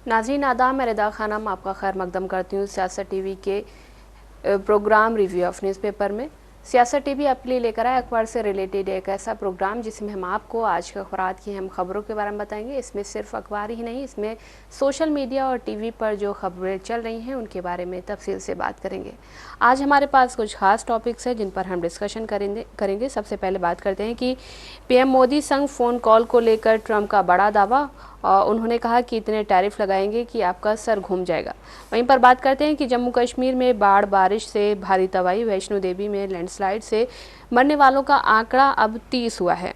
नाज़रीन आदाब, मैं रिदा खानम आपका खैर मकदम करती हूँ सियासत टीवी के प्रोग्राम रिव्यू ऑफ न्यूज़पेपर में। सियासत टीवी आपके लिए लेकर आए अखबार से रिलेटेड एक ऐसा प्रोग्राम जिसमें हम आपको आज के अखबार की अहम खबरों के बारे में बताएंगे। इसमें सिर्फ अखबार ही नहीं, इसमें सोशल मीडिया और टीवी पर जो खबरें चल रही हैं उनके बारे में तफसील से बात करेंगे। आज हमारे पास कुछ खास टॉपिक्स हैं जिन पर हम डिस्कशन करेंगे। सबसे पहले बात करते हैं कि पीएम मोदी संग फ़ोन कॉल को लेकर ट्रंप का बड़ा दावा। उन्होंने कहा कि इतने टैरिफ लगाएंगे कि आपका सर घूम जाएगा। वहीं पर बात करते हैं कि जम्मू कश्मीर में बाढ़, बारिश से भारी तबाही, वैष्णो देवी में लैंडस्लाइड से मरने वालों का आंकड़ा अब 30 हुआ है।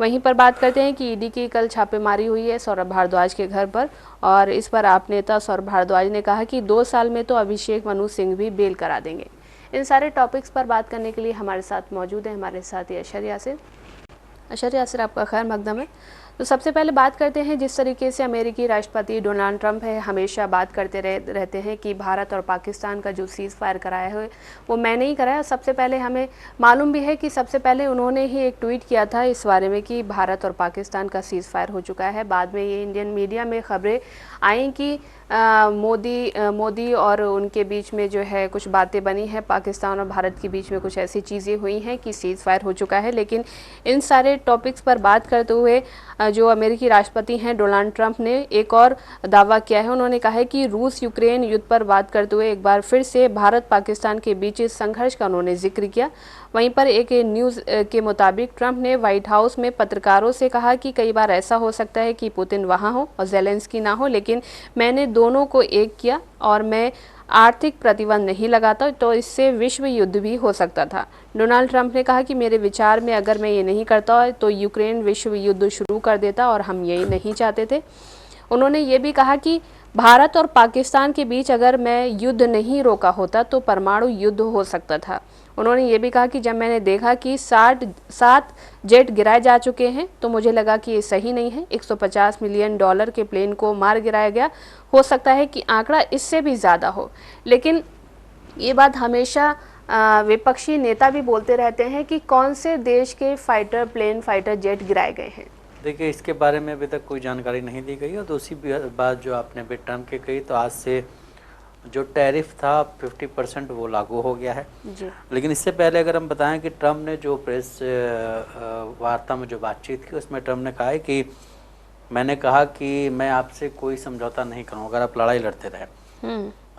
वहीं पर बात करते हैं कि ईडी की कल छापेमारी हुई है सौरभ भारद्वाज के घर पर, और इस पर आप नेता सौरभ भारद्वाज ने कहा कि 2 साल में तो अभिषेक मनु सिंह भी बेल करा देंगे। इन सारे टॉपिक्स पर बात करने के लिए हमारे साथ मौजूद है हमारे साथी अशर यासिर। अशर यासिर, आपका खैर मकदम है। तो सबसे पहले बात करते हैं, जिस तरीके से अमेरिकी राष्ट्रपति डोनाल्ड ट्रंप है हमेशा बात करते रहते हैं कि भारत और पाकिस्तान का जो सीज़ फायर कराया है वो मैंने ही कराया। सबसे पहले हमें मालूम भी है कि सबसे पहले उन्होंने ही एक ट्वीट किया था इस बारे में कि भारत और पाकिस्तान का सीज़ फायर हो चुका है। बाद में ये इंडियन मीडिया में खबरें आई कि मोदी और उनके बीच में जो है कुछ बातें बनी हैं, पाकिस्तान और भारत के बीच में कुछ ऐसी चीज़ें हुई हैं कि सीज़ फायर हो चुका है। लेकिन इन सारे टॉपिक्स पर बात करते हुए जो अमेरिकी राष्ट्रपति हैं डोनाल्ड ट्रंप ने एक और दावा किया है। उन्होंने कहा है कि रूस यूक्रेन युद्ध पर बात करते हुए एक बार फिर से भारत पाकिस्तान के बीच इस संघर्ष का उन्होंने जिक्र किया। वहीं पर एक न्यूज़ के मुताबिक ट्रंप ने व्हाइट हाउस में पत्रकारों से कहा कि कई बार ऐसा हो सकता है कि पुतिन वहां हो और ज़ेलेंस्की ना हो, लेकिन मैंने दोनों को एक किया और मैं आर्थिक प्रतिबंध नहीं लगाता तो इससे विश्व युद्ध भी हो सकता था। डोनाल्ड ट्रंप ने कहा कि मेरे विचार में अगर मैं ये नहीं करता तो यूक्रेन विश्व युद्ध शुरू कर देता और हम यही नहीं चाहते थे। उन्होंने ये भी कहा कि भारत और पाकिस्तान के बीच अगर मैं युद्ध नहीं रोका होता तो परमाणु युद्ध हो सकता था। उन्होंने ये भी कहा कि जब मैंने देखा कि 7 जेट गिराए जा चुके हैं तो मुझे लगा कि ये सही नहीं है। $150 मिलियन के प्लेन को मार गिराया गया, हो सकता है कि आंकड़ा इससे भी ज़्यादा हो। लेकिन ये बात हमेशा विपक्षी नेता भी बोलते रहते हैं कि कौन से देश के फाइटर जेट गिराए गए हैं। देखिए, इसके बारे में अभी तक कोई जानकारी नहीं दी गई। और दूसरी बात जो आपने भी ट्रम्प की कही, तो आज से जो टैरिफ था 50% वो लागू हो गया है जी। लेकिन इससे पहले अगर हम बताएं कि ट्रम्प ने जो प्रेस वार्ता में जो बातचीत की उसमें ट्रम्प ने कहा है कि मैंने कहा कि मैं आपसे कोई समझौता नहीं करूँगा अगर आप लड़ाई लड़ते रहे,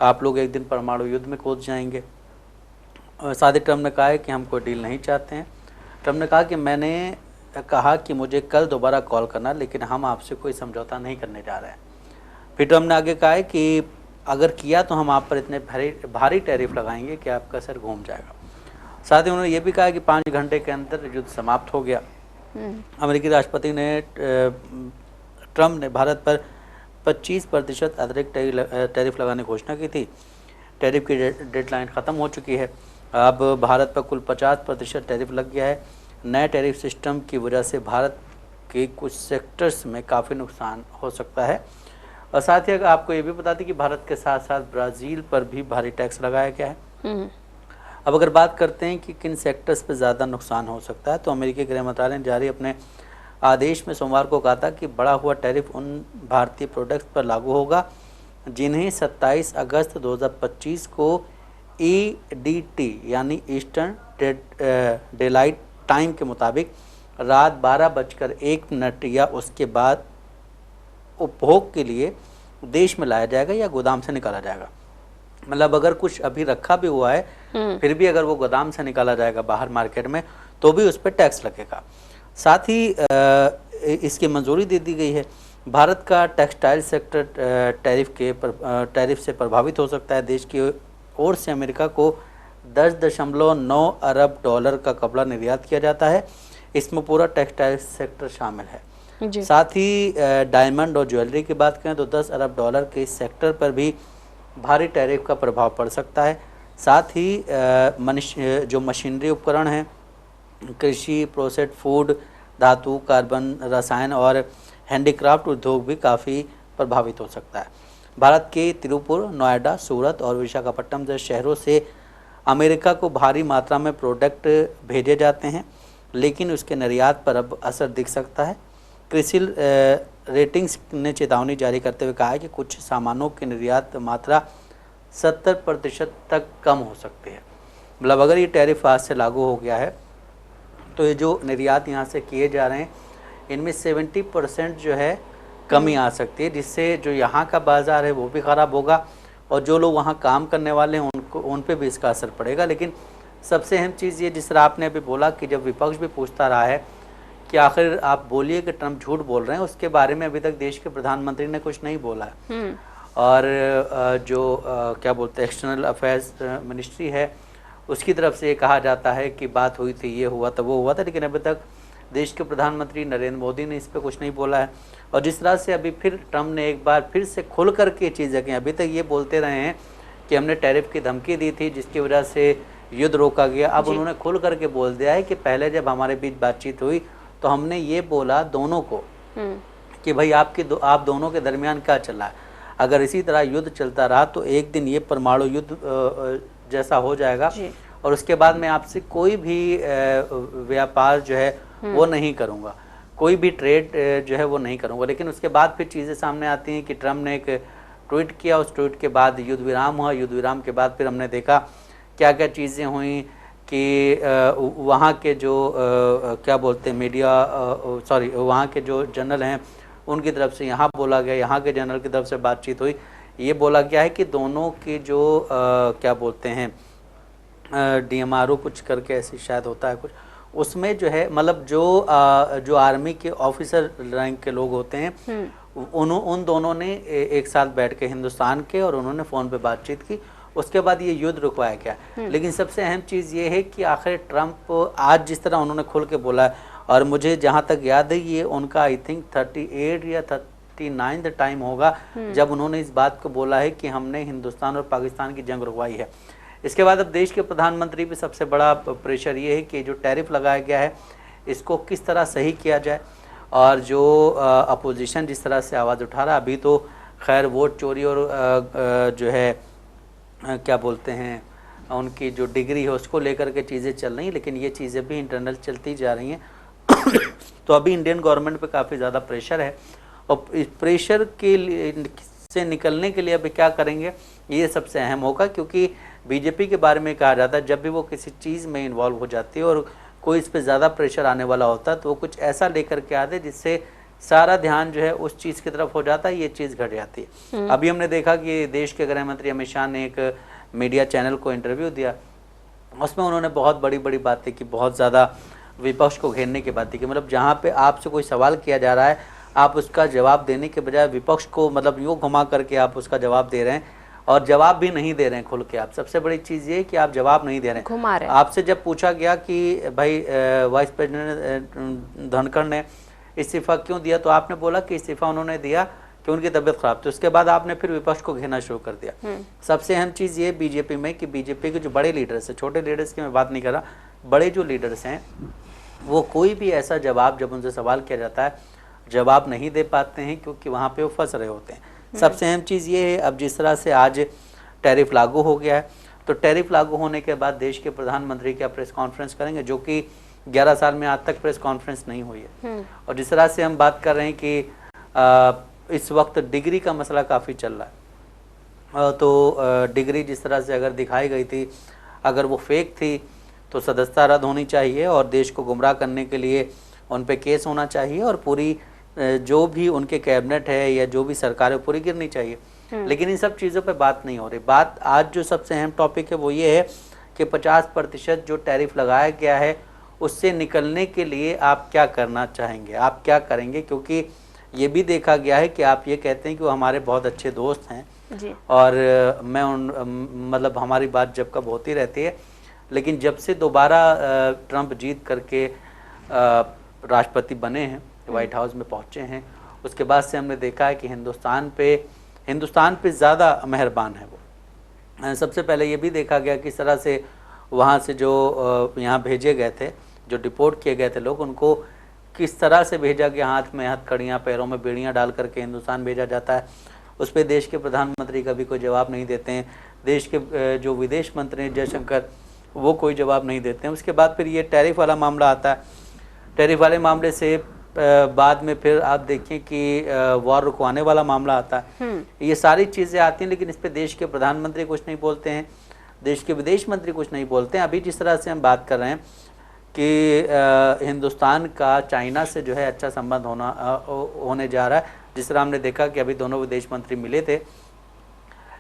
आप लोग एक दिन परमाणु युद्ध में कूद जाएंगे। और साथ ही ट्रम्प ने कहा है कि हम कोई डील नहीं चाहते हैं। ट्रम्प ने कहा कि मैंने कहा कि मुझे कल दोबारा कॉल करना, लेकिन हम आपसे कोई समझौता नहीं करने जा रहे हैं। फिर ट्रम्प ने आगे कहा है कि अगर किया तो हम आप पर इतने भारी टैरिफ लगाएंगे कि आपका सर घूम जाएगा। साथ ही उन्होंने ये भी कहा कि 5 घंटे के अंदर युद्ध समाप्त हो गया। अमेरिकी राष्ट्रपति ने ट्रम्प ने भारत पर 25% अतिरिक्त टैरिफ लगाने की घोषणा की थी। टैरिफ की डेडलाइन ख़त्म हो चुकी है। अब भारत पर कुल 50% टैरिफ लग गया है। नए टैरिफ सिस्टम की वजह से भारत के कुछ सेक्टर्स में काफ़ी नुकसान हो सकता है। और साथ ही अगर आपको ये भी बता दें कि भारत के साथ साथ ब्राज़ील पर भी भारी टैक्स लगाया गया है। अब अगर बात करते हैं कि किन सेक्टर्स पर ज़्यादा नुकसान हो सकता है, तो अमेरिकी गृह मंत्रालय ने जारी अपने आदेश में सोमवार को कहा था कि बढ़ा हुआ टैरिफ उन भारतीय प्रोडक्ट्स पर लागू होगा जिन्हें 27 अगस्त 2025 को EDT यानी ईस्टर्न डेलाइट टाइम के मुताबिक रात 12:01 या उसके बाद उपभोग के लिए देश में लाया जाएगा या गोदाम से निकाला जाएगा। मतलब अगर कुछ अभी रखा भी हुआ है फिर भी अगर वो गोदाम से निकाला जाएगा बाहर मार्केट में तो भी उस पर टैक्स लगेगा। साथ ही इसकी मंजूरी दे दी गई है। भारत का टेक्सटाइल सेक्टर टैरिफ से प्रभावित हो सकता है। देश की ओर से अमेरिका को $10.9 अरब का कपड़ा निर्यात किया जाता है। इसमें पूरा टेक्सटाइल सेक्टर शामिल है। साथ ही डायमंड और ज्वेलरी की बात करें तो $10 अरब के इस सेक्टर पर भी भारी टैरिफ का प्रभाव पड़ सकता है। साथ ही जो मशीनरी उपकरण हैं, कृषि, प्रोसेस्ड फूड, धातु, कार्बन, रसायन और हैंडीक्राफ्ट उद्योग भी काफ़ी प्रभावित हो सकता है। भारत के तिरुपुर, नोएडा, सूरत और विशाखापट्टनम जैसे शहरों से अमेरिका को भारी मात्रा में प्रोडक्ट भेजे जाते हैं, लेकिन उसके निर्यात पर अब असर दिख सकता है। क्रिसिल रेटिंग्स ने चेतावनी जारी करते हुए कहा है कि कुछ सामानों की निर्यात मात्रा 70% तक कम हो सकती है। मतलब अगर ये टैरिफ आज से लागू हो गया है तो ये जो निर्यात यहाँ से किए जा रहे हैं इनमें 70% जो है कमी आ सकती है, जिससे जो यहाँ का बाज़ार है वो भी ख़राब होगा और जो लोग वहाँ काम करने वाले हैं उन पे भी इसका असर पड़ेगा। लेकिन सबसे अहम चीज़ ये, जिस तरह आपने अभी बोला कि जब विपक्ष भी पूछता रहा है कि आखिर आप बोलिए कि ट्रंप झूठ बोल रहे हैं, उसके बारे में अभी तक देश के प्रधानमंत्री ने कुछ नहीं बोला है। और जो क्या बोलते हैं एक्सटर्नल अफेयर्स मिनिस्ट्री है उसकी तरफ से ये कहा जाता है कि बात हुई थी, ये हुआ था, वो हुआ था, लेकिन अभी तक देश के प्रधानमंत्री नरेंद्र मोदी ने इस पर कुछ नहीं बोला है। और जिस तरह से अभी फिर ट्रंप ने एक बार फिर से खुल करके चीज़ें की, अभी तक ये बोलते रहे हैं कि हमने टैरिफ की धमकी दी थी जिसकी वजह से युद्ध रोका गया, अब उन्होंने खुल करके बोल दिया है कि पहले जब हमारे बीच बातचीत हुई तो हमने ये बोला दोनों को कि भाई आप दोनों के दरमियान क्या चल रहा है, अगर इसी तरह युद्ध चलता रहा तो एक दिन ये परमाणु युद्ध जैसा हो जाएगा और उसके बाद मैं आपसे कोई भी व्यापार जो है वो नहीं करूँगा, कोई भी ट्रेड जो है वो नहीं करूँगा। लेकिन उसके बाद फिर चीज़ें सामने आती हैं कि ट्रंप ने एक ट्वीट किया, उस ट्वीट के बाद युद्ध विराम हुआ, युद्ध विराम के बाद फिर हमने देखा क्या क्या चीज़ें हुई कि वहाँ के जो क्या बोलते हैं मीडिया वहाँ के जो जनरल हैं उनकी तरफ से यहाँ बोला गया, यहाँ के जनरल की तरफ से बातचीत हुई, ये बोला गया है कि दोनों की जो क्या बोलते हैं DMRO कुछ करके ऐसी शायद होता है कुछ, उसमें जो है मतलब जो आर्मी के ऑफिसर रैंक के लोग होते हैं उन दोनों ने एक साथ बैठ के हिंदुस्तान के और उन्होंने फ़ोन पे बातचीत की, उसके बाद ये युद्ध रुकवाया गया। लेकिन सबसे अहम चीज़ ये है कि आखिर ट्रंप आज जिस तरह उन्होंने खुल के बोला है, और मुझे जहाँ तक याद है ये उनका आई थिंक 38 या 39 टाइम होगा जब उन्होंने इस बात को बोला है कि हमने हिंदुस्तान और पाकिस्तान की जंग रुकवाई है। इसके बाद अब देश के प्रधानमंत्री पे सबसे बड़ा प्रेशर ये है कि जो टैरिफ लगाया गया है इसको किस तरह सही किया जाए, और जो अपोजिशन जिस तरह से आवाज़ उठा रहा है, अभी तो खैर वोट चोरी और जो है क्या बोलते हैं उनकी जो डिग्री है उसको लेकर के चीज़ें चल रही हैं, लेकिन ये चीज़ें भी इंटरनल चलती जा रही हैं। तो अभी इंडियन गवर्नमेंट पे काफ़ी ज़्यादा प्रेशर है और इस प्रेशर के से निकलने के लिए अभी क्या करेंगे ये सबसे अहम होगा, क्योंकि बीजेपी के बारे में कहा जाता है जब भी वो किसी चीज़ में इन्वॉल्व हो जाती है और कोई इस पर ज़्यादा प्रेशर आने वाला होता है तो वो कुछ ऐसा लेकर के आते जिससे सारा ध्यान जो है उस चीज़ की तरफ हो जाता है, ये चीज़ घट जाती है। अभी हमने देखा कि देश के गृह मंत्री अमित शाह ने एक मीडिया चैनल को इंटरव्यू दिया, उसमें उन्होंने बहुत बड़ी बड़ी बातें की, बहुत ज़्यादा विपक्ष को घेरने की बातें की। मतलब जहाँ पे आपसे कोई सवाल किया जा रहा है आप उसका जवाब देने के बजाय विपक्ष को मतलब यूँ घुमा करके आप उसका जवाब दे रहे हैं और जवाब भी नहीं दे रहे हैं खुल के। आप सबसे बड़ी चीज़ ये कि आप जवाब नहीं दे रहे हैं, घुमा रहे हैं। आपसे जब पूछा गया कि भाई वाइस प्रेसिडेंट धनखड़ ने इस्तीफ़ा क्यों दिया, तो आपने बोला कि इस्तीफ़ा उन्होंने दिया कि उनकी तबीयत खराब थी। उसके बाद आपने फिर विपक्ष को घेरना शुरू कर दिया। सबसे अहम चीज़ ये बीजेपी में कि बीजेपी के जो बड़े लीडर्स हैं, छोटे लीडर्स की मैं बात नहीं कर रहा, बड़े जो लीडर्स हैं वो कोई भी ऐसा जवाब जब उनसे सवाल किया जाता है जवाब नहीं दे पाते हैं, क्योंकि वहाँ पे वो फंस रहे होते हैं। सबसे अहम चीज़ ये है, अब जिस तरह से आज टैरिफ लागू हो गया है तो टैरिफ लागू होने के बाद देश के प्रधानमंत्री क्या प्रेस कॉन्फ्रेंस करेंगे, जो कि 11 साल में आज तक प्रेस कॉन्फ्रेंस नहीं हुई है। और जिस तरह से हम बात कर रहे हैं कि इस वक्त डिग्री का मसला काफ़ी चल रहा है, तो डिग्री जिस तरह से अगर दिखाई गई थी, अगर वो फेक थी तो सदस्यता रद्द होनी चाहिए और देश को गुमराह करने के लिए उन पे केस होना चाहिए और पूरी जो भी उनके कैबिनेट है या जो भी सरकार है पूरी गिरनी चाहिए। लेकिन इन सब चीज़ों पे बात नहीं हो रही। बात आज जो सबसे अहम टॉपिक है वो ये है कि 50% जो टैरिफ लगाया गया है उससे निकलने के लिए आप क्या करना चाहेंगे, आप क्या करेंगे, क्योंकि ये भी देखा गया है कि आप ये कहते हैं कि वो हमारे बहुत अच्छे दोस्त हैं जी। और मैं मतलब हमारी बात जब कब होती रहती है, लेकिन जब से दोबारा ट्रंप जीत करके राष्ट्रपति बने हैं, व्हाइट हाउस में पहुंचे हैं, उसके बाद से हमने देखा है कि हिंदुस्तान पे ज़्यादा मेहरबान है वो। सबसे पहले ये भी देखा गया किस तरह से वहाँ से जो यहाँ भेजे गए थे, जो डिपोर्ट किए गए थे लोग, उनको किस तरह से भेजा गया, हाथ में हथकड़ियाँ पैरों में बेड़ियाँ डाल करके हिंदुस्तान भेजा जाता है। उस पर देश के प्रधानमंत्री कभी कोई जवाब नहीं देते हैं, देश के जो विदेश मंत्री हैं जयशंकर वो कोई जवाब नहीं देते हैं। उसके बाद फिर ये टैरिफ वाला मामला आता है। टैरिफ वाले मामले से बाद में फिर आप देखें कि वॉर रुकवाने वाला मामला आता है। ये सारी चीज़ें आती हैं, लेकिन इस पे देश के प्रधानमंत्री कुछ नहीं बोलते हैं, देश के विदेश मंत्री कुछ नहीं बोलते हैं। अभी जिस तरह से हम बात कर रहे हैं कि हिंदुस्तान का चाइना से जो है अच्छा संबंध होने जा रहा है, जिस तरह हमने देखा कि अभी दोनों विदेश मंत्री मिले थे।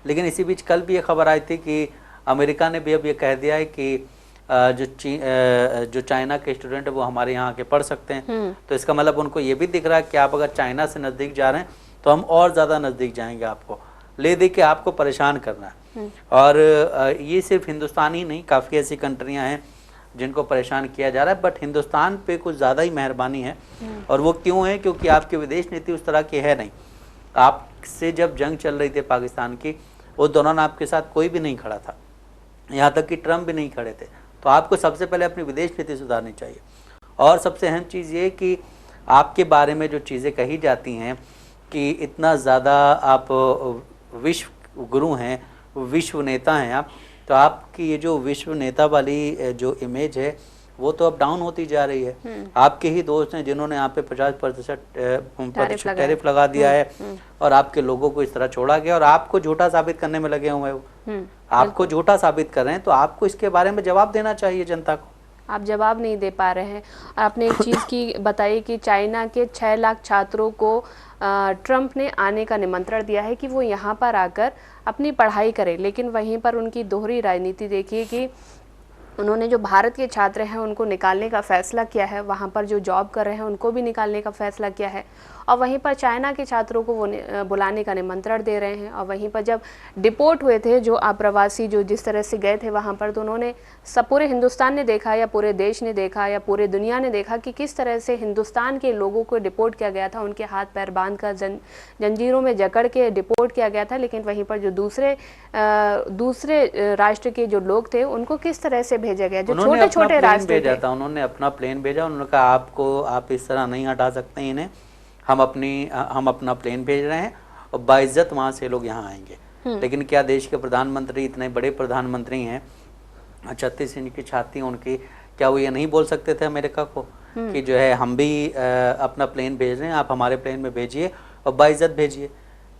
लेकिन इसी बीच कल भी ये खबर आई थी कि अमेरिका ने भी अब ये कह दिया है कि जो चाइना के स्टूडेंट है वो हमारे यहाँ आके पढ़ सकते हैं। तो इसका मतलब उनको ये भी दिख रहा है कि आप अगर चाइना से नज़दीक जा रहे हैं तो हम और ज़्यादा नज़दीक जाएंगे, आपको ले दे के आपको परेशान करना है। और ये सिर्फ हिंदुस्तान ही नहीं, काफ़ी ऐसी कंट्रियाँ हैं जिनको परेशान किया जा रहा है, बट हिंदुस्तान पे कुछ ज़्यादा ही मेहरबानी है। और वो क्यों है? क्योंकि आपकी विदेश नीति उस तरह की है नहीं। आपसे जब जंग चल रही थी पाकिस्तान की, उस दौरान आपके साथ कोई भी नहीं खड़ा था, यहाँ तक कि ट्रम्प भी नहीं खड़े थे। तो आपको सबसे पहले अपनी विदेश नीति सुधारनी चाहिए। और सबसे अहम चीज़ ये कि आपके बारे में जो चीज़ें कही जाती हैं कि इतना ज़्यादा आप विश्व गुरु हैं, विश्व नेता हैं आप, तो आपकी ये जो विश्व नेता वाली जो इमेज है वो तो अब डाउन होती जा रही है। आपके ही दोस्त हैं जिन्होंने यहाँ पे 50% टैरिफ लगा दिया है और आपके लोगों को इस तरह छोड़ा गया और आपको झूठा साबित करने में लगे हुए हैं। आपको झूठा साबित कर रहे हैं, तो आपको इसके बारे में जवाब देना चाहिए जनता को। आप जवाब नहीं दे पा रहे हैं। और आपने एक चीज़ की बताई कि चाइना के 6 लाख छात्रों को ट्रंप ने आने का निमंत्रण दिया है कि वो यहाँ पर आकर अपनी पढ़ाई करें, लेकिन वहीं पर उनकी दोहरी राजनीति देखिए कि उन्होंने जो भारत के छात्र हैं उनको निकालने का फैसला किया है, वहाँ पर जो जॉब कर रहे हैं उनको भी निकालने का फैसला किया है, और वहीं पर चाइना के छात्रों को वो बुलाने का निमंत्रण दे रहे हैं। और वहीं पर जब डिपोर्ट हुए थे जो अप्रवासी जो जिस तरह से गए थे वहाँ पर, तो उन्होंने पूरे हिंदुस्तान ने देखा या पूरे देश ने देखा या पूरे दुनिया ने देखा कि किस तरह से हिंदुस्तान के लोगों को डिपोर्ट किया गया था, उनके हाथ पैर बांध कर जंजीरों में जकड़ के डिपोर्ट किया गया था। लेकिन वहीं पर जो दूसरे राष्ट्र के जो लोग थे उनको किस तरह से भेजा गया, जो छोटे छोटे रास्ते भेजा था, उन्होंने अपना प्लेन भेजा। उन्होंने कहा आप इस तरह नहीं हटा सकते इन्हें, हम अपना प्लेन भेज रहे हैं और बाइज्जत वहाँ से लोग यहाँ आएंगे। लेकिन क्या देश के प्रधानमंत्री, इतने बड़े प्रधानमंत्री हैं, 36 इंच की छाती उनकी, क्या वो ये नहीं बोल सकते थे अमेरिका को कि जो है हम भी अपना प्लेन भेज रहे हैं, आप हमारे प्लेन में भेजिए और बाइज्जत भेजिए?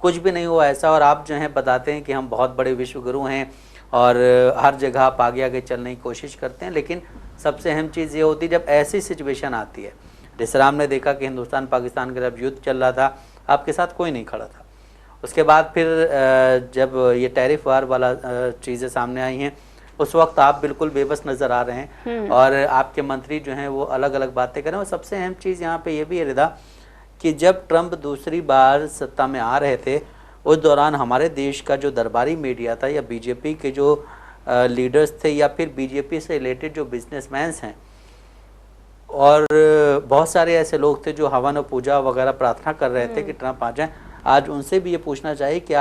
कुछ भी नहीं हुआ ऐसा। और आप जो है बताते हैं कि हम बहुत बड़े विश्व गुरु हैं और हर जगह आप आगे आगे चलने की कोशिश करते हैं। लेकिन सबसे अहम चीज़ ये होती है जब ऐसी सिचुएशन आती है, जिस तरह हमने देखा कि हिंदुस्तान पाकिस्तान के जब युद्ध चल रहा था, आपके साथ कोई नहीं खड़ा था। उसके बाद फिर जब ये टैरिफ वार वाला चीज़ें सामने आई हैं, उस वक्त आप बिल्कुल बेबस नज़र आ रहे हैं और आपके मंत्री जो हैं वो अलग अलग बातें कर रहे हैं। और सबसे अहम चीज़ यहाँ पे ये भी है रिदा कि जब ट्रंप दूसरी बार सत्ता में आ रहे थे, उस दौरान हमारे देश का जो दरबारी मीडिया था या बीजेपी के जो लीडर्स थे या फिर बीजेपी से रिलेटेड जो बिजनेसमैन हैं और बहुत सारे ऐसे लोग थे जो हवन और पूजा वगैरह प्रार्थना कर रहे थे कि ट्रंप आ जाएं, आज उनसे भी ये पूछना चाहिए कि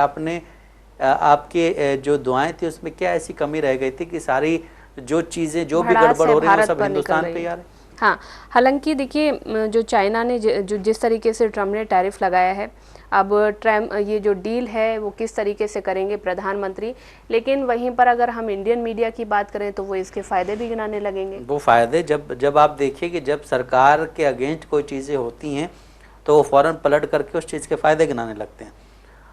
आपके जो दुआएं थी उसमें क्या ऐसी कमी रह गई थी कि सारी जो चीज़ें जो भी गड़बड़ हो रही है वो सब हिंदुस्तान पे आ रही है। हाँ, हालांकि देखिए जो चाइना ने जो जिस तरीके से ट्रंप ने टैरिफ लगाया है, अब ट्रम्प ये जो डील है वो किस तरीके से करेंगे प्रधानमंत्री, लेकिन वहीं पर अगर हम इंडियन मीडिया की बात करें तो वो इसके फ़ायदे भी गिनाने लगेंगे। वो फ़ायदे जब आप देखिए कि जब सरकार के अगेंस्ट कोई चीज़ें होती हैं तो वो फ़ौरन पलट करके उस चीज़ के फ़ायदे गिनाने लगते हैं।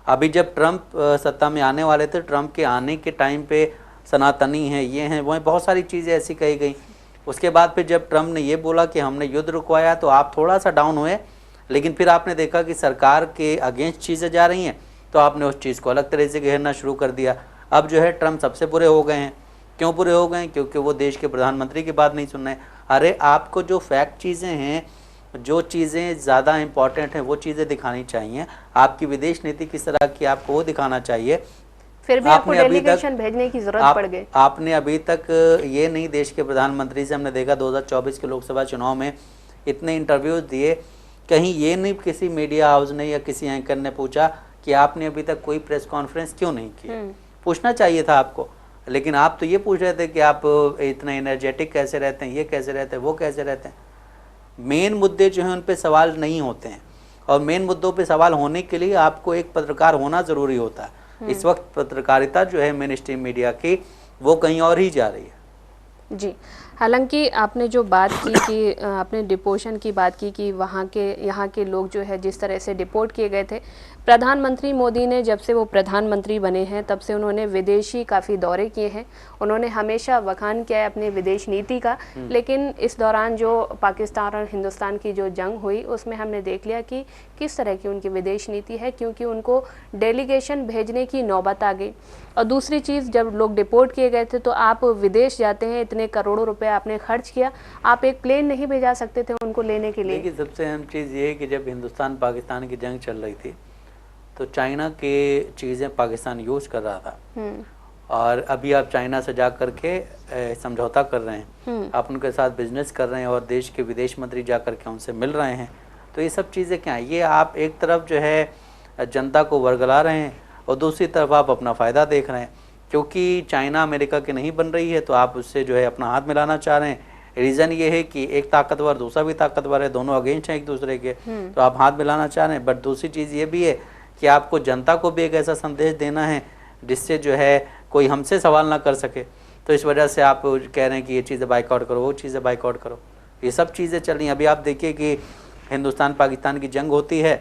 अभी जब ट्रंप सत्ता में आने वाले थे, ट्रंप के आने के टाइम पे सनातनी हैं, ये हैं, वो हैं, बहुत सारी चीज़ें ऐसी कही गई। उसके बाद फिर जब ट्रंप ने ये बोला कि हमने युद्ध रुकवाया तो आप थोड़ा सा डाउन हुए, लेकिन फिर आपने देखा कि सरकार के अगेंस्ट चीज़ें जा रही हैं तो आपने उस चीज़ को अलग तरह से घेरना शुरू कर दिया। अब जो है ट्रंप सबसे बुरे हो गए हैं। क्यों बुरे हो गए हैं? क्योंकि वो देश के प्रधानमंत्री की बात नहीं सुन रहे। अरे आपको जो फैक्ट चीज़ें हैं, जो चीज़ें ज़्यादा इम्पॉर्टेंट हैं वो चीज़ें दिखानी चाहिए। आपकी विदेश नीति किस तरह की आपको वो दिखाना चाहिए। फिर भी आपको डेलीगेशन भेजने की जरूरत पड़ गई। आपने अभी तक ये नहीं, देश के प्रधानमंत्री से हमने देखा 2024 के लोकसभा चुनाव में इतने इंटरव्यूज दिए, कहीं ये नहीं किसी मीडिया हाउस ने या किसी एंकर ने पूछा कि आपने अभी तक कोई प्रेस कॉन्फ्रेंस क्यों नहीं की। पूछना चाहिए था आपको, लेकिन आप तो ये पूछ रहे थे कि आप इतना एनर्जेटिक कैसे रहते हैं, ये कैसे रहते हैं, वो कैसे रहते हैं। मेन मुद्दे जो हैं उन पे सवाल नहीं होते हैं, और मेन मुद्दों पे सवाल होने के लिए आपको एक पत्रकार होना ज़रूरी होता है। इस वक्त पत्रकारिता जो है मेन स्ट्रीम मीडिया की, वो कहीं और ही जा रही है। जी। हालांकि आपने जो बात की कि आपने डिपोशन की बात की कि यहाँ के लोग जो है जिस तरह से डिपोर्ट किए गए थे, प्रधानमंत्री मोदी ने जब से वो प्रधानमंत्री बने हैं तब से उन्होंने विदेशी काफ़ी दौरे किए हैं। उन्होंने हमेशा बखान किया है अपनी विदेश नीति का, लेकिन इस दौरान जो पाकिस्तान और हिंदुस्तान की जो जंग हुई उसमें हमने देख लिया कि किस तरह की उनकी विदेश नीति है, क्योंकि उनको डेलीगेशन भेजने की नौबत आ गई। और दूसरी चीज़, जब लोग डिपोर्ट किए गए थे तो आप विदेश जाते हैं, इतने करोड़ों रुपए आपने खर्च किया, आप एक प्लेन नहीं भेजा सकते थे उनको लेने के लिए। देखिए, सबसे अहम चीज़ ये है कि जब हिंदुस्तान पाकिस्तान की जंग चल रही थी तो चाइना के चीज़ें पाकिस्तान यूज़ कर रहा था, और अभी आप चाइना से जा कर के समझौता कर रहे हैं, आप उनके साथ बिजनेस कर रहे हैं और देश के विदेश मंत्री जा कर के उनसे मिल रहे हैं। तो ये सब चीज़ें क्या हैं? ये आप एक तरफ जो है जनता को वर्गला रहे हैं और दूसरी तरफ आप अपना फ़ायदा देख रहे हैं, क्योंकि चाइना अमेरिका की नहीं बन रही है तो आप उससे जो है अपना हाथ मिलाना चाह रहे हैं। रीज़न ये है कि एक ताकतवर, दूसरा भी ताकतवर है, दोनों अगेंस्ट हैं एक दूसरे के, तो आप हाथ मिलाना चाह रहे हैं। बट दूसरी चीज़ ये भी है कि आपको जनता को भी एक ऐसा संदेश देना है जिससे जो है कोई हमसे सवाल ना कर सके। तो इस वजह से आप कह रहे हैं कि ये चीज़ें बाइकआउट करो, वो चीज़ें बाइकआउट करो, ये सब चीज़ें चल रही हैं। अभी आप देखिए कि हिंदुस्तान पाकिस्तान की जंग होती है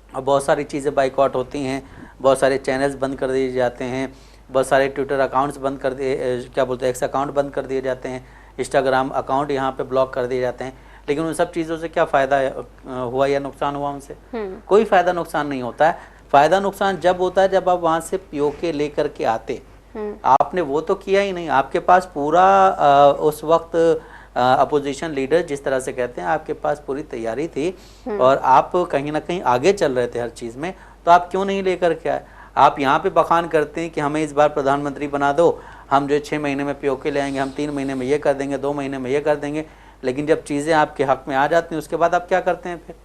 और बहुत सारी चीज़ें बाइकआउट होती हैं, बहुत सारे चैनल्स बंद कर दिए जाते हैं, बहुत सारे ट्विटर अकाउंट्स बंद कर दिए, क्या बोलते हैं, एक्स अकाउंट बंद कर दिए जाते हैं, इंस्टाग्राम अकाउंट यहाँ पे ब्लॉक कर दिए जाते हैं। लेकिन उन सब चीज़ों से क्या फ़ायदा हुआ या नुकसान हुआ? उनसे कोई फ़ायदा नुकसान नहीं होता है। फ़ायदा नुकसान जब होता है जब आप वहाँ से पीओके लेकर के आते। आपने वो तो किया ही नहीं। आपके पास पूरा उस वक्त अपोजिशन लीडर जिस तरह से कहते हैं, आपके पास पूरी तैयारी थी और आप कहीं ना कहीं आगे चल रहे थे हर चीज़ में, तो आप क्यों नहीं लेकर के आए? आप यहाँ पे बखान करते हैं कि हमें इस बार प्रधानमंत्री बना दो, हम जो 6 महीने में पीओके ले आएंगे, हम 3 महीने में ये कर देंगे, 2 महीने में ये कर देंगे। लेकिन जब चीज़ें आपके हक में आ जाती हैं उसके बाद आप क्या करते हैं?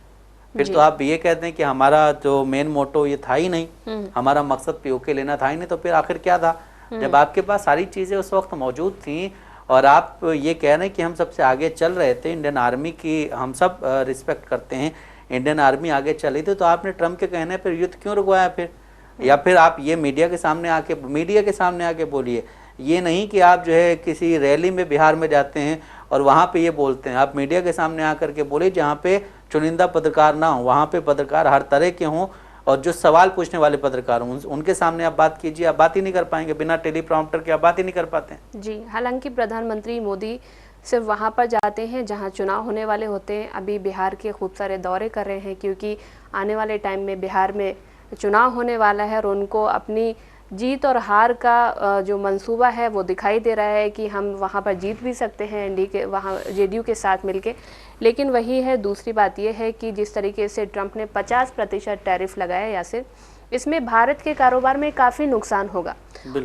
फिर तो आप ये कहते हैं कि हमारा जो मेन मोटो ये था ही नहीं, हमारा मकसद पीओके लेना था ही नहीं, तो फिर आखिर क्या था? जब आपके पास सारी चीज़ें उस वक्त मौजूद थी और आप ये कह रहे हैं कि हम सबसे आगे चल रहे थे, इंडियन आर्मी की हम सब रिस्पेक्ट करते हैं, इंडियन आर्मी आगे चली थी, तो आपने ट्रम्प के कहने पर युद्ध क्यों रुकवाया फिर? या फिर आप ये मीडिया के सामने आके बोलिए, ये नहीं कि आप जो है किसी रैली में बिहार में जाते हैं और वहाँ पे ये बोलते हैं। आप मीडिया के सामने आकर के बोलिए जहाँ पे चुनिंदा पत्रकार ना हो, वहाँ पे पत्रकार हर तरह के हों और जो सवाल पूछने वाले पत्रकार हों, उनके सामने आप बात कीजिए। आप बात ही नहीं कर पाएंगे, बिना टेलीप्रॉम्प्टर के आप बात ही नहीं कर पाते हैं। जी, हालांकि प्रधानमंत्री मोदी सिर्फ वहाँ पर जाते हैं जहाँ चुनाव होने वाले होते हैं। अभी बिहार के खूब सारे दौरे कर रहे हैं क्योंकि आने वाले टाइम में बिहार में चुनाव होने वाला है और उनको अपनी जीत और हार का जो मंसूबा है वो दिखाई दे रहा है कि हम वहाँ पर जीत भी सकते हैं एनडी के वहाँ जेडीयू के साथ मिलके। लेकिन वही है, दूसरी बात ये है कि जिस तरीके से ट्रंप ने 50% टैरिफ लगाया यासिर, इसमें भारत के कारोबार में काफ़ी नुकसान होगा।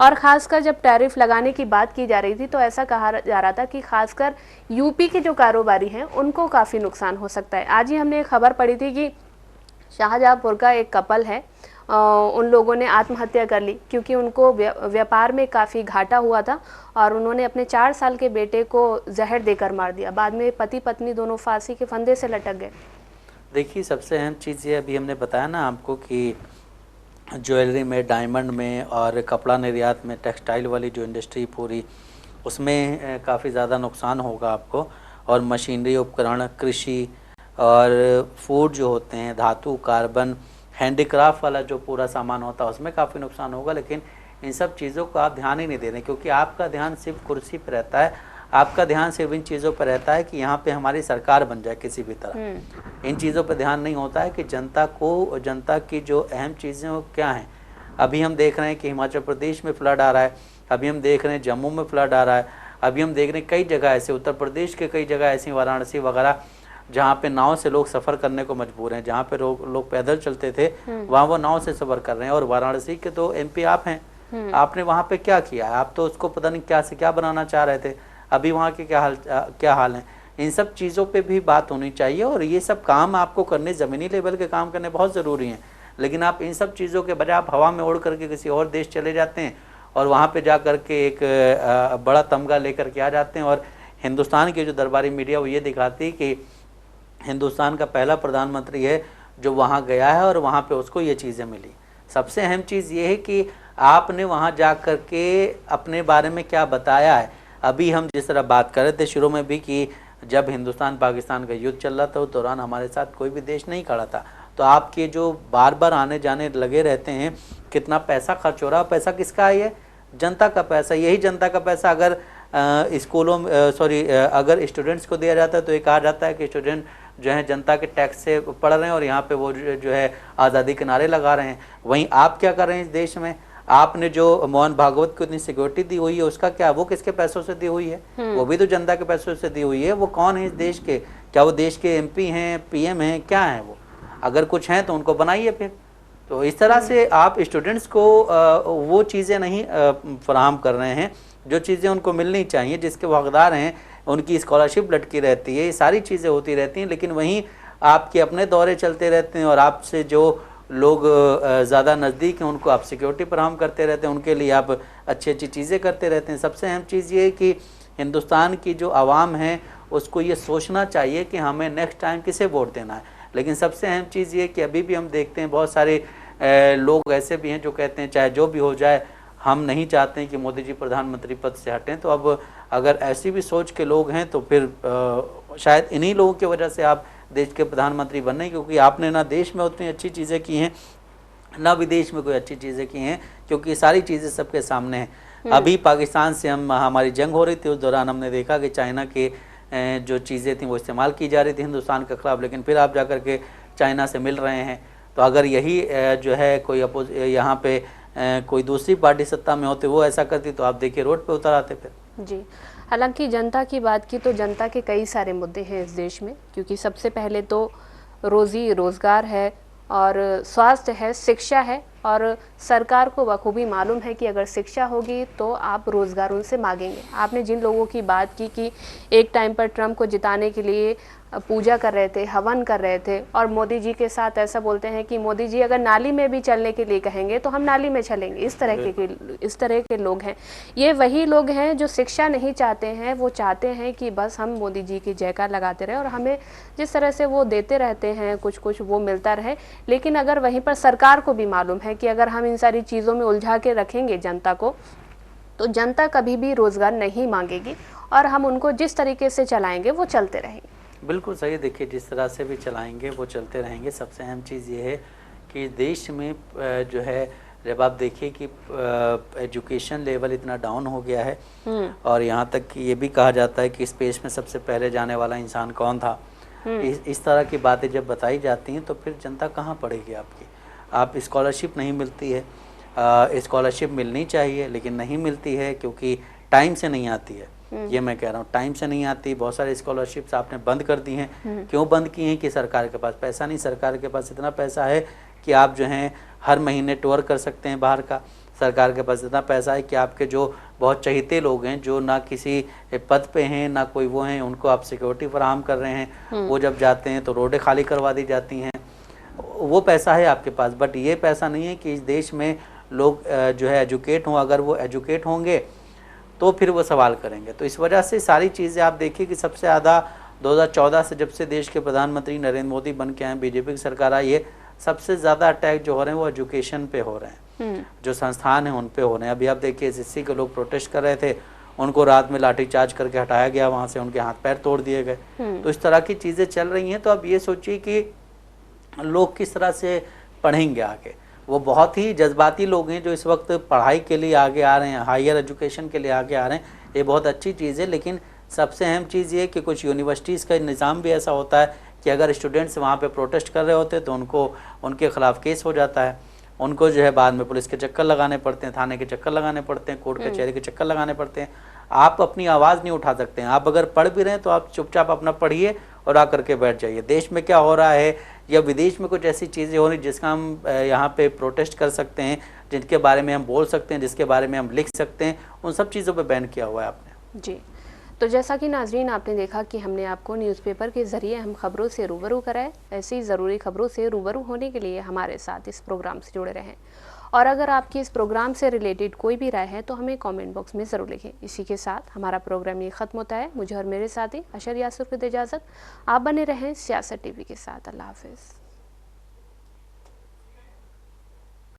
और ख़ासकर जब टैरिफ लगाने की बात की जा रही थी तो ऐसा कहा जा रहा था कि खासकर यूपी के जो कारोबारी हैं उनको काफ़ी नुकसान हो सकता है। आज ही हमने एक खबर पढ़ी थी कि शाहजहाँपुर का एक कपल है, उन लोगों ने आत्महत्या कर ली क्योंकि उनको व्यापार में काफ़ी घाटा हुआ था और उन्होंने अपने 4 साल के बेटे को जहर देकर मार दिया। बाद में पति पत्नी दोनों फांसी के फंदे से लटक गए। देखिए, सबसे अहम चीज़ ये अभी हमने बताया ना आपको कि ज्वेलरी में, डायमंड में और कपड़ा निर्यात में, टेक्सटाइल वाली जो इंडस्ट्री पूरी, उसमें काफ़ी ज़्यादा नुकसान होगा आपको। और मशीनरी, उपकरण, कृषि और फूड जो होते हैं, धातु, कार्बन, हैंडीक्राफ्ट वाला जो पूरा सामान होता है उसमें काफ़ी नुकसान होगा। लेकिन इन सब चीज़ों को आप ध्यान ही नहीं दे रहे क्योंकि आपका ध्यान सिर्फ कुर्सी पर रहता है, आपका ध्यान सिर्फ इन चीज़ों पर रहता है कि यहाँ पे हमारी सरकार बन जाए किसी भी तरह। इन चीज़ों पर ध्यान नहीं होता है कि जनता की जो अहम चीज़ें वो क्या हैं। अभी हम देख रहे हैं कि हिमाचल प्रदेश में फ्लड आ रहा है, अभी हम देख रहे हैं जम्मू में फ्लड आ रहा है, अभी हम देख रहे हैं कई जगह ऐसे, उत्तर प्रदेश के कई जगह ऐसी, वाराणसी वगैरह, जहाँ पे नाव से लोग सफ़र करने को मजबूर हैं। जहाँ पे लोग पैदल चलते थे वहाँ वो नाव से सफ़र कर रहे हैं। और वाराणसी के तो एमपी आप हैं, आपने वहाँ पे क्या किया? आप तो उसको पता नहीं क्या से क्या बनाना चाह रहे थे। अभी वहाँ के क्या हाल हैं? इन सब चीज़ों पे भी बात होनी चाहिए और ये सब काम आपको करने, ज़मीनी लेवल के काम करने बहुत ज़रूरी हैं। लेकिन आप इन सब चीज़ों के बजाय आप हवा में उड़ करके किसी और देश चले जाते हैं और वहाँ पे जा कर के एक बड़ा तमगा लेकर के आ जाते हैं। और हिंदुस्तान की जो दरबारी मीडिया वो ये दिखाती है कि हिंदुस्तान का पहला प्रधानमंत्री है जो वहाँ गया है और वहाँ पे उसको ये चीज़ें मिली। सबसे अहम चीज़ ये है कि आपने वहाँ जा कर के अपने बारे में क्या बताया है, अभी हम जिस तरह बात कर रहे थे शुरू में भी कि जब हिंदुस्तान पाकिस्तान का युद्ध चल रहा था उस दौरान हमारे साथ कोई भी देश नहीं खड़ा था। तो आपके जो बार बार आने जाने लगे रहते हैं, कितना पैसा खर्च हो रहा है, पैसा किसका है? ये जनता का पैसा। यही जनता का पैसा अगर स्कूलों में अगर स्टूडेंट्स को दिया जाता है तो ये कहा जाता है कि स्टूडेंट जो है जनता के टैक्स से पढ़ रहे हैं और यहाँ पे वो जो है आज़ादी के नारे लगा रहे हैं। वहीं आप क्या कर रहे हैं इस देश में? आपने जो मोहन भागवत को इतनी सिक्योरिटी दी हुई है उसका क्या, वो किसके पैसों से दी हुई है? वो भी तो जनता के पैसों से दी हुई है। वो कौन है इस देश के? क्या वो देश के MP हैं, PM हैं, क्या हैं वो? अगर कुछ हैं तो उनको बनाइए फिर। तो इस तरह से आप स्टूडेंट्स को वो चीज़ें नहीं फराहम कर रहे हैं जो चीज़ें उनको मिलनी चाहिए, जिसके वो हकदार हैं। उनकी स्कॉलरशिप लटकी रहती है, ये सारी चीज़ें होती रहती हैं, लेकिन वहीं आपके अपने दौरे चलते रहते हैं और आपसे जो लोग ज़्यादा नज़दीक हैं उनको आप सिक्योरिटी फराहम करते रहते हैं, उनके लिए आप अच्छी अच्छी चीज़ें करते रहते हैं। सबसे अहम चीज़ ये है कि हिंदुस्तान की जो आवाम है उसको ये सोचना चाहिए कि हमें नेक्स्ट टाइम किसे वोट देना है। लेकिन सबसे अहम चीज़ ये कि अभी भी हम देखते हैं बहुत सारे लोग ऐसे भी हैं जो कहते हैं चाहे जो भी हो जाए हम नहीं चाहते हैं कि मोदी जी प्रधानमंत्री पद से हटें। तो अब अगर ऐसी भी सोच के लोग हैं तो फिर शायद इन्हीं लोगों की वजह से आप देश के प्रधानमंत्री बन रहे हैं, क्योंकि आपने ना देश में उतनी अच्छी चीज़ें की हैं ना विदेश में कोई अच्छी चीज़ें की हैं, क्योंकि ये सारी चीज़ें सबके सामने हैं। अभी पाकिस्तान से हमारी जंग हो रही थी, उस दौरान हमने देखा कि चाइना के जो चीज़ें थी वो इस्तेमाल की जा रही थी हिंदुस्तान के खिलाफ, लेकिन फिर आप जाकर के चाइना से मिल रहे हैं। तो अगर यही जो है कोई यहाँ पे कोई दूसरी पार्टी सत्ता में होते वो ऐसा करती तो आप देखिए रोड पे उतर आते फिर। जी, हालांकि जनता की बात की तो जनता के कई सारे मुद्दे हैं इस देश में, क्योंकि सबसे पहले तो रोज़ी रोज़गार है और स्वास्थ्य है, शिक्षा है। और सरकार को बखूबी मालूम है कि अगर शिक्षा होगी तो आप रोज़गार उनसे मांगेंगे। आपने जिन लोगों की बात की कि एक टाइम पर ट्रंप को जिताने के लिए पूजा कर रहे थे, हवन कर रहे थे, और मोदी जी के साथ ऐसा बोलते हैं कि मोदी जी अगर नाली में भी चलने के लिए कहेंगे तो हम नाली में चलेंगे। इस तरह के लोग हैं। ये वही लोग हैं जो शिक्षा नहीं चाहते हैं, वो चाहते हैं कि बस हम मोदी जी की जयकार लगाते रहे और हमें जिस तरह से वो देते रहते हैं कुछ कुछ वो मिलता रहे। लेकिन अगर वहीं पर सरकार को भी मालूम है कि अगर हम इन सारी चीज़ों में उलझा के रखेंगे जनता को, तो जनता कभी भी रोज़गार नहीं मांगेगी और हम उनको जिस तरीके से चलाएंगे वो चलते रहेंगे। बिल्कुल सही। देखिए जिस तरह से भी चलाएंगे वो चलते रहेंगे। सबसे अहम चीज़ ये है कि देश में जो है जब आप देखिए कि एजुकेशन लेवल इतना डाउन हो गया है और यहाँ तक कि ये भी कहा जाता है कि स्पेस में सबसे पहले जाने वाला इंसान कौन था। इस तरह की बातें जब बताई जाती हैं तो फिर जनता कहाँ पड़ेगी आपकी। आप स्कॉलरशिप नहीं मिलती है, स्कॉलरशिप मिलनी चाहिए लेकिन नहीं मिलती है क्योंकि टाइम से नहीं आती है। ये मैं कह रहा हूँ टाइम से नहीं आती। बहुत सारे स्कॉलरशिप्स आपने बंद कर दी हैं। क्यों बंद की हैं? कि सरकार के पास पैसा नहीं। सरकार के पास इतना पैसा है कि आप जो हैं हर महीने टूर कर सकते हैं बाहर का। सरकार के पास इतना पैसा है कि आपके जो बहुत चहेते लोग हैं जो ना किसी पद पे हैं ना कोई वो हैं, उनको आप सिक्योरिटी फराहम कर रहे हैं। वो जब जाते हैं तो रोडें खाली करवा दी जाती हैं। वो पैसा है आपके पास, बट ये पैसा नहीं है कि इस देश में लोग जो है एजुकेट हों। अगर वो एजुकेट होंगे तो फिर वो सवाल करेंगे। तो इस वजह से सारी चीज़ें आप देखिए कि सबसे ज़्यादा 2014 से जब से देश के प्रधानमंत्री नरेंद्र मोदी बन के आए, बीजेपी की सरकार आई है, सबसे ज़्यादा अटैक जो हो रहे हैं वो एजुकेशन पे हो रहे हैं। जो संस्थान हैं उन पे हो रहे हैं। अभी आप देखिए SSC के लोग प्रोटेस्ट कर रहे थे, उनको रात में लाठीचार्ज करके हटाया गया वहाँ से, उनके हाथ पैर तोड़ दिए गए। तो इस तरह की चीज़ें चल रही हैं। तो अब ये सोचिए कि लोग किस तरह से पढ़ेंगे आगे। वो बहुत ही जज्बाती लोग हैं जो इस वक्त पढ़ाई के लिए आगे आ रहे हैं, हायर एजुकेशन के लिए आगे आ रहे हैं। ये बहुत अच्छी चीज़ है। लेकिन सबसे अहम चीज़ ये कि कुछ यूनिवर्सिटीज़ का निज़ाम भी ऐसा होता है कि अगर स्टूडेंट्स वहाँ पे प्रोटेस्ट कर रहे होते हैं तो उनके ख़िलाफ़ केस हो जाता है। उनको जो है बाद में पुलिस के चक्कर लगाने पड़ते हैं, थाने के चक्कर लगाने पड़ते हैं, कोर्ट कचहरी के चक्कर लगाने पड़ते हैं। आप अपनी आवाज़ नहीं उठा सकते हैं। आप अगर पढ़ भी रहे हैं तो आप चुपचाप अपना पढ़िए और आकर के बैठ जाइए। देश में क्या हो रहा है या विदेश में कुछ ऐसी चीज़ें हो रही जिसका हम यहाँ पे प्रोटेस्ट कर सकते हैं, जिनके बारे में हम बोल सकते हैं, जिसके बारे में हम लिख सकते हैं, उन सब चीज़ों पे बैन किया हुआ है आपने। जी, तो जैसा कि नाजरीन आपने देखा कि हमने आपको न्यूज़पेपर के ज़रिए हम खबरों से रूबरू कराए। ऐसी ज़रूरी खबरों से रूबरू होने के लिए हमारे साथ इस प्रोग्राम से जुड़े रहें। और अगर आपकी इस प्रोग्राम से रिलेटेड कोई भी राय है तो हमें कमेंट बॉक्स में ज़रूर लिखें। इसी के साथ हमारा प्रोग्राम ये ख़त्म होता है। मुझे और मेरे साथी अशर यासुर को इजाज़त। आप बने रहें सियासत TV के साथ। अल्लाह हाफ़िज़।